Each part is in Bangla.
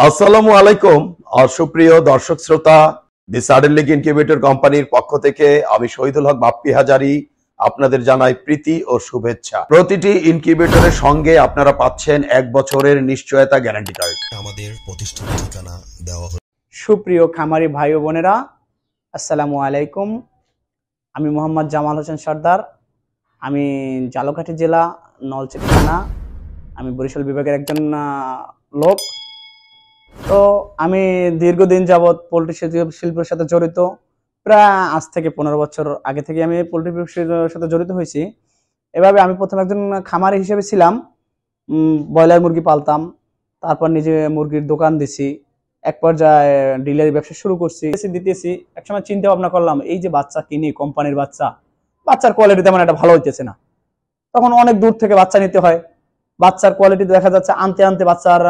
আসসালামু আলাইকুম সুপ্রিয় দর্শক শ্রোতা, দি সাডেন লিগ ইনকিউবেটর কোম্পানির পক্ষ থেকে আমি শহীদুল হক বাপ্পি হাজারি আপনাদের জানাই প্রীতি ও শুভেচ্ছা। প্রতিটি ইনকিউবেটরের সঙ্গে আপনারা পাচ্ছেন 1 বছরের নিশ্চয়তা গ্যারান্টি কার্ড। আমাদের প্রতিষ্ঠানের ঠিকানা দেওয়া হলো। সুপ্রিয় খামারি ভাই ও বোনেরা, আসসালামু আলাইকুম। আমি মোহাম্মদ জামাল হোসেন সর্দার। আমি ঝালকাঠি জেলা নলছিটি থানা, আমি বরিশাল বিভাগের একজন লোক। তো আমি দীর্ঘদিন যাবৎ পোলট্রি শিল্পের সাথে জড়িত। প্রায় আজ থেকে 15 বছর আগে থেকে আমি পোলট্রি শিল্পের সাথে জড়িত হয়েছি। এভাবে আমি প্রথম একজন খামারি হিসেবে ছিলাম, ব্রয়লার মুরগি পালতাম, তারপর নিজে মুরগির দোকান দিছি, এক পর্যায়ে ডিলারি ব্যবসা শুরু করছি, দিতেছি। একসময় চিন্তা ভাবনা করলাম, এই যে বাচ্চা কিনি কোম্পানির বাচ্চার কোয়ালিটি তেমন একটা ভালো হইতেছে না। তখন অনেক দূর থেকে বাচ্চা নিতে হয়, বাচ্চার কোয়ালিটি দেখা যাচ্ছে আনতে আনতে বাচ্চার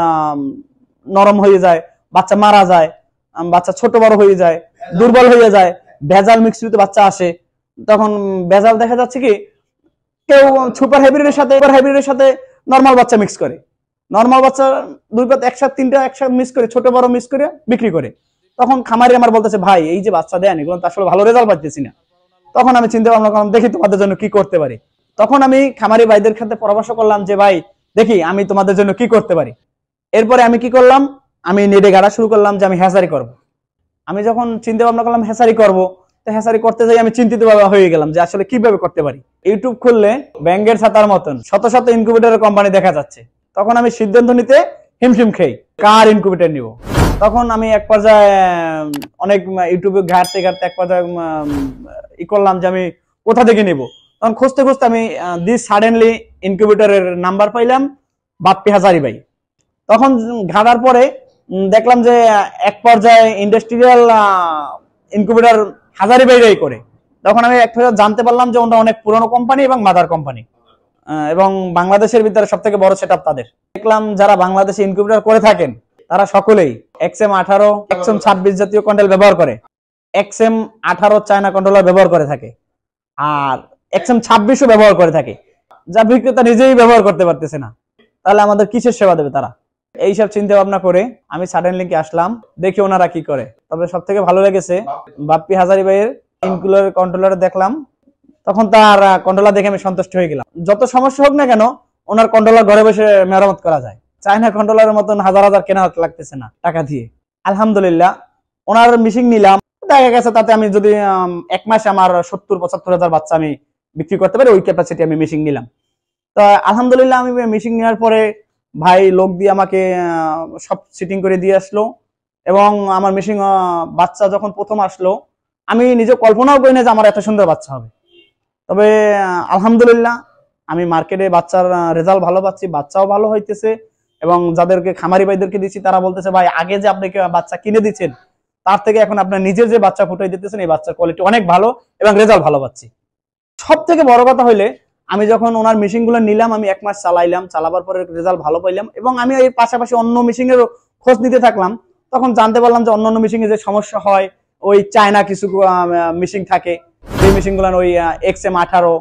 নরম হয়ে যায়, বাচ্চা মারা যায়, বাচ্চা ছোট বড় হয়ে যায়, দুর্বল হয়ে যায়, ভেজাল মিক্সড বাচ্চা আসে। তখন ভেজাল দেখা যাচ্ছে কি, কেউ সুপার হাইব্রিডের সাথে নর্মাল বাচ্চা মিক্স করে, নর্মাল বাচ্চা দুই পাত একসাথে তিনটা একসাথে মিক্স করে, ছোট বড় মিক্স করে বিক্রি করে। তখন খামারি আমার বলতেছে, ভাই এই যে বাচ্চা দেন এগুলো তো আসলে ভালো রেজাল্ট পাচ্ছি না। তখন আমি চিন্তা ভাবনা করলাম, দেখি তোমাদের জন্য কি করতে পারি। তখন আমি খামারি ভাইদের সাথে পরামর্শ করলাম যে, ভাই দেখি আমি তোমাদের জন্য কি করতে পারি। এরপরে আমি কি করলাম, আমি নেটে গাড়া শুরু করলাম যে আমি হ্যাচারি করব। আমি যখন চিন্তা ভাবনা করলাম হ্যাচারি করব, তো হ্যাচারি করতে যাই আমি চিন্তিত হয়ে গেলাম যে আসলে কিভাবে করতে পারি। ইউটিউব খুললে ব্যাঙ্গের ছাতার মতন শত শত ইনকিউবেটরের কোম্পানি দেখা যাচ্ছে। তখন আমি সিদ্ধান্ত নিতে হিমশিম খেই, কার ইনকিউবেটর নিব। তখন আমি এক পর্যায়ে অনেক ইউটিউবে ঘাটতে এক পর্যায়ে ই করলাম যে আমি কোথা থেকে নিব। তখন খুঁজতে খুঁজতে আমি দি সাডেনলি ইনকিউবেটরের নাম্বার পাইলাম, বাপ্পি হাজারি ভাই। তখন ঘাটার পরে দেখলাম যে এক পর্যায়ে ইন্ডাস্ট্রিয়াল ইনকিউবেটর হাজারি বাইরেই করে। তখন আমি এক পর্যায়ে জানতে পারলাম যে ওটা অনেক পুরনো কোম্পানি এবং মাদার কোম্পানি, এবং বাংলাদেশের ভিতরে সব থেকে বড় সেটআপ তাদের। দেখলাম যারা বাংলাদেশে ইনকিউবেটর করে থাকেন তারা সকলেই XM18, XM26 জাতীয় কন্ট্রোল ব্যবহার করে, XM18 চায়না কন্ট্রোলার ব্যবহার করে থাকে, আর XM26ও ব্যবহার করে থাকে, যা বিক্রেতা নিজেই ব্যবহার করতে পারতেছে না। তাহলে আমাদের কিসের সেবা দেবে তারা? এইসব চিন্তা ভাবনা করে আমি সাডেন লিঙ্কে আসলাম, দেখি ওনারা কি করে। তবে সব থেকে ভালো লেগেছে বাপ্পি হাজারি ভাইয়ের ইনকিউবেটর কন্ট্রোলার দেখলাম। তখন তার কন্ট্রোলার দেখে আমি সন্তুষ্ট হয়ে গেলাম। যত সমস্যা হোক না কেন, ওনার কন্ট্রোলার ঘরে বসে মেরামত করা যায়। চায়না কন্ট্রোলারের মতন হাজার হাজার কেনা লাগতেছে না টাকা দিয়ে। আলহামদুলিল্লাহ ওনার মেশিন নিলাম, দেখা গেছে তাতে আমি যদি 1 মাসে আমার 70-75 হাজার বাচ্চা আমি বিক্রি করতে পারি, ওই ক্যাপাসিটি আমি মেশিন নিলাম। তো আলহামদুলিল্লাহ আমি মেশিন নেওয়ার পরে ভাই লোক দিয়ে আমাকে সব সিটিং করে দিয়ে আসলো, এবং আমার মেশিন বাচ্চা যখন প্রথম আসলো আমি নিজে কল্পনাও করি না যে আমার এত সুন্দর বাচ্চা হবে। তবে আলহামদুলিল্লাহ আমি মার্কেটে বাচ্চার রেজাল্ট ভালো পাচ্ছি, বাচ্চাও ভালো হইতেছে, এবং যাদেরকে খামারি ভাইদেরকে দিচ্ছি তারা বলতেছে, ভাই আগে যে আপনি বাচ্চা কিনে দিচ্ছেন তার থেকে এখন আপনার নিজের যে বাচ্চা ফুটাই দিতেছেন এই বাচ্চার কোয়ালিটি অনেক ভালো এবং রেজাল্ট ভালো পাচ্ছি। সব থেকে বড় কথা হইলে আমি যখন ওনার মেশিন গুলো নিলাম, আমি 1 মাস চালাইলাম, চালাবার পরে রেজাল্ট ভালো পাইলাম, এবং আমি এর পাশাপাশি অন্য মেশিনের খোঁজ নিতে থাকলাম। তখন জানতে পারলাম যে অন্যান্য মেশিনে যে সমস্যা হয়, ওই চায়না কিছু মেশিন থাকে, যে মেশিন গুলো ওই XM18,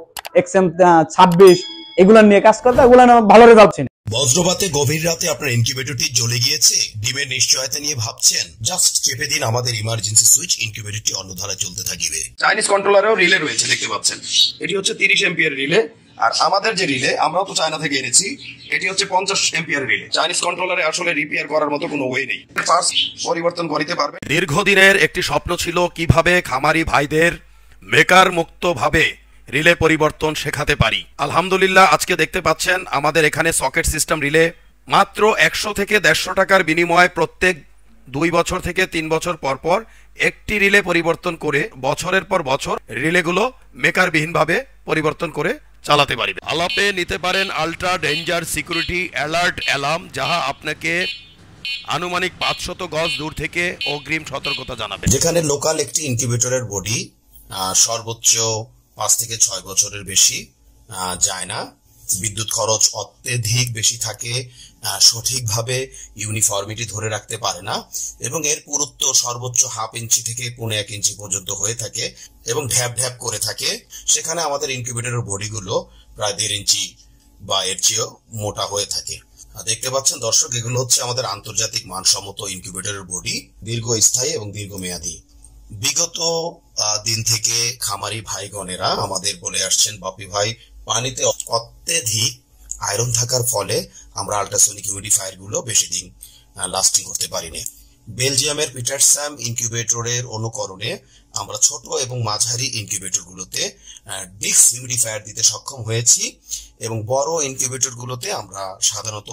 XM26 এগুলো নিয়ে কাজ করতে, এগুলো ভালো রেজাল্ট ছিল। বজ্রপাতে গভীর রাতে আপনার ইনকিউবেটরটি জ্বলে গিয়েছে, ডিমের নিশ্চয়তা নিয়ে ভাবছেন? জাস্ট চেপে দিন আমাদের ইমার্জেন্সি সুইচ, ইনকিউবেটরটি অন্য ধারায় চলতে থাকবে। চাইনিজ কন্ট্রোলারেও রিলে রয়েছে, দেখতে পাচ্ছেন। এটি হচ্ছে 30 এম্পিয়ার রিলে, আর আমাদের যে রিলে আমরাও তো চায়না থেকে এনেছি, এটি হচ্ছে 50 এম্পিয়ার রিলে। চাইনিজ কন্ট্রোলারে আসলে রিপেয়ার করার মতো কোনো ওয়ে নেই, পার্টস পরিবর্তন করতে পারবে। দীর্ঘদিনের একটি স্বপ্ন ছিল কিভাবে খামারি ভাইদের মেকার মুক্ত ভাবে রিলে পরিবর্তন শেখাতে পারি। আলহামদুলিল্লাহ আজকে দেখতে পাচ্ছেন আমাদের এখানে সকেট সিস্টেম রিলে মাত্র 100 থেকে 150 টাকার বিনিময়ে প্রত্যেক 2 বছর থেকে 3 বছর পর পর একটি রিলে পরিবর্তন করে বছরের পর বছর রিলেগুলো মেকারবিহীন ভাবে পরিবর্তন করে চালাতে পারবে। আলাপে নিতে পারেন ultra danger security alert alarm, যাহা আপনাকে আনুমানিক 500 গজ দূর থেকে অগ্রিম সতর্কতা জানাবে। যেখানে লোকাল একটি ইনকিউবেটরের বডি সর্বোচ্চ 5 থেকে 6 বছরের বেশি যায় না, বিদ্যুৎ খরচ অত্যধিক বেশি থাকে, সঠিকভাবে ইউনিফর্মিটি ধরে রাখতে পারে না, এবং এর পুরুত্ব সর্বোচ্চ 1/2 ইঞ্চি থেকে 1.5 ইঞ্চি পর্যন্ত হয়ে থাকে এবং ঢ্যাপ ঢ্যাপ করে থাকে। সেখানে আমাদের ইনকিউবেটরের বডিগুলো প্রায় 1.5 ইঞ্চি বা এর চেয়েও মোটা হয়ে থাকে। দেখতে পাচ্ছেন দর্শক, এগুলো হচ্ছে আমাদের আন্তর্জাতিক মানসম্মত ইনকিউবেটরের বডি, দীর্ঘস্থায়ী এবং দীর্ঘমেয়াদী। বিগত দিন থেকে খামারি ভাইগণেরা আমাদের বলে আসছেন, বাপি ভাই পানিতে অত্যধিক আয়রন থাকার ফলে আমরা আল্ট্রাসনিক হিউমিডিফায়ার গুলো বেশি দিন লাস্টিং করতে পারিনি। বেলজিয়ামের পিটারসাম ইনকিউবেটরের অনুকরণে আমরা ছোট এবং মাঝারি ইনকিউবেটর গুলোতে ডিক্স হিউমিডিফায়ার দিতে সক্ষম হয়েছি, এবং বড় ইনকিউবেটর গুলোতে আমরা সাধারণত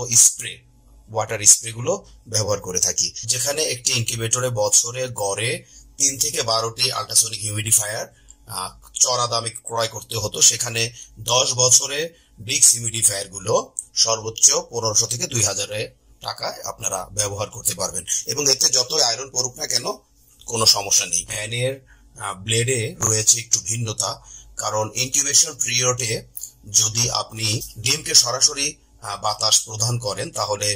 ওয়াটার স্প্রে গুলো ব্যবহার করে থাকি। যেখানে একটি ইনকিউবেটরে বছরে গড়ে 3 থেকে 12টি আল্ট্রাসনিক হিউমিডিফায়ার চড়া দামে ক্রয় করতে হতো, সেখানে 10 বছরে ডিক্স হিউমিডিফায়ার গুলো সর্বোচ্চ 1500 থেকে 2000 টাকায় আপনারা ব্যবহার করতে পারবেন, এবং এতে যত আয়রন পড়ুক না কেন কোনো সমস্যা নেই। ফ্যানের ব্লেডে রয়েছে একটু ভিন্নতা, কারণ ইনকিউবেশন পিরিয়ডে যদি আপনি ডিমকে সরাসরি বাতাস প্রদান করেন তাহলে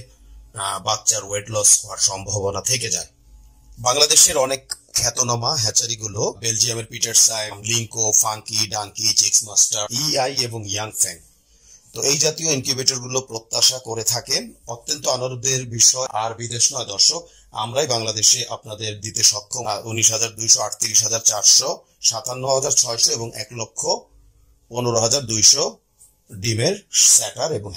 বাচ্চার ওয়েট লস হওয়ার সম্ভাবনা থেকে যায়। বাংলাদেশের অনেক খ্যাতনামা হ্যাচারিগুলো বেলজিয়ামের পিটারসাম, লিঙ্কো, ফাঙ্কি, ডাঙ্কি, চিক্স মাস্টার, ইআই এবং ইয়াং ফ্যাং, তো এই জাতীয় ইনকিউবেটর গুলো প্রত্যাশা করে থাকেন। অত্যন্ত আনন্দের বিষয়, আর বিদেশ নয় দর্শক, আমরাই বাংলাদেশে আপনাদের দিতে সক্ষম 19,200, 38,400, 57,600 এবং 1,15,200 ডিমের স্যাটার এবং